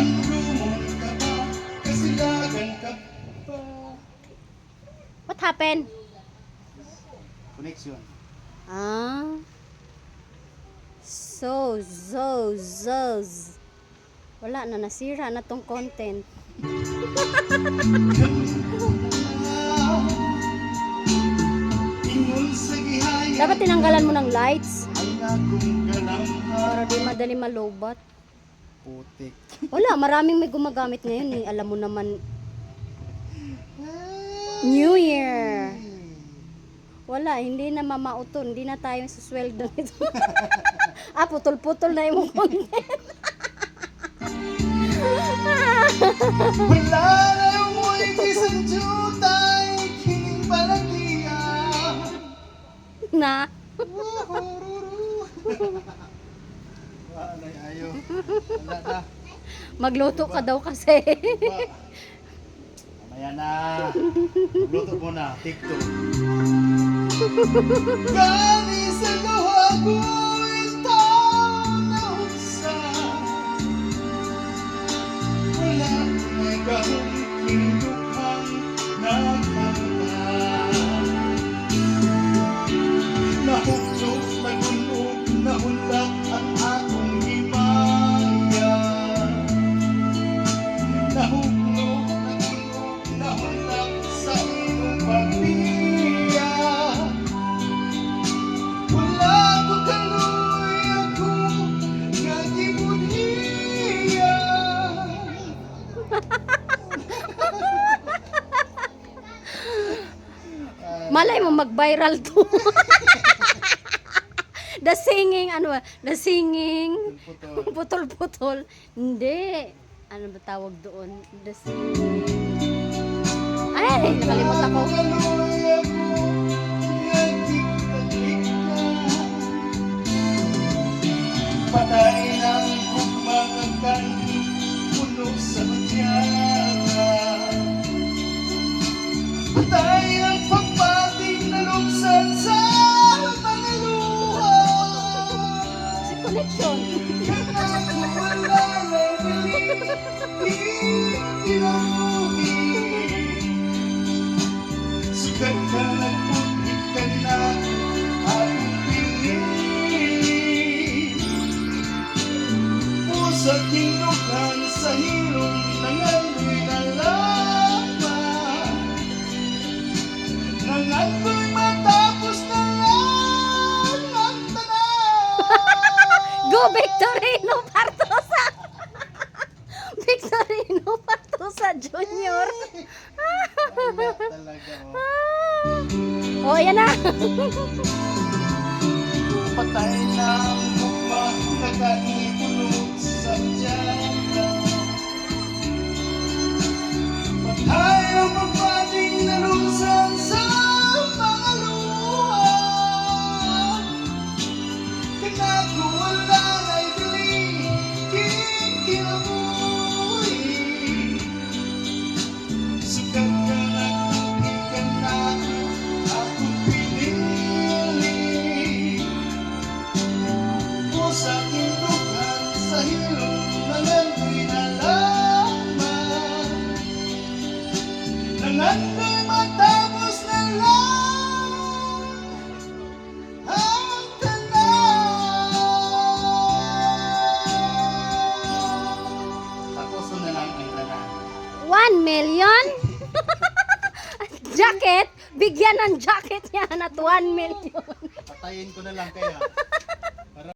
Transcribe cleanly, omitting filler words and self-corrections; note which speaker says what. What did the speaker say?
Speaker 1: Nandumon ka ba? Kasilagan ka ba?
Speaker 2: What happened?
Speaker 1: Connection.
Speaker 2: Ah. So. Wala na, nasira na tong content.
Speaker 1: Ingon sa gihaya.
Speaker 2: Dapat tinanggalan mo ng lights
Speaker 1: Ang akong ganamhan.
Speaker 2: para di madali malobat.
Speaker 1: Putik.
Speaker 2: Wala, maraming may gumagamit ngayon eh. Alam mo naman, New Year. Wala, hindi na mamauton. Hindi na tayo susweldo nito. Putol-putol na yung content.
Speaker 1: Wala na mo isang jutay. Kining balagya.
Speaker 2: Na.
Speaker 1: Wala ayo. Wala na.
Speaker 2: Magluto ka daw kasi.
Speaker 1: Mamaya na. Magluto mo na. TikTok. Gani sa luha ko ito na unsa. Wala may kahong kinukhang nagmamahal. Nahugdog, nagunog, nahulak ang akong himaya. Nahugdog, nagunog, nahulak sa iyong pagbiya. Wala ko kaloy ako nagibuniya.
Speaker 2: Malay mo mag-viral to. The singing, ano ba? The singing, putol-putol. Hindi. Ano ba tawag doon? The singing. Ay, nakalimut ako.
Speaker 1: Patay ng mga kanhi, puno sa matyara. Patay ng pagpating na luksan sa mga luha.
Speaker 2: Si connection.
Speaker 1: Kaya ko wala na pinamuhi. Sugat ka nagpunit ka na akong pinili. Sa kinukan sa hilong nangandoy na laman. Nangandoy matapos na lang ang tanan.
Speaker 2: Go Victorino Partosa. Victorino Partosa Jr.
Speaker 1: Wala talaga
Speaker 2: Oh, yan na.
Speaker 1: Patay na ang bukma nakaipulog sa tiyaga. Patay ang pagpating na luksan sa mga luha. Kinako wala na'y bili, kinabuhi. Sukat ka na tubig ka na akong pinili. Sa tindukan sa hilong nangandoy na laman. Nangandoy matapos na lang ang tanan. Tapos na lang ang tanan.
Speaker 2: 1 million? Jacket? Bigyan ng jacket yan at 1 million.
Speaker 1: Patayin ko na lang kaya.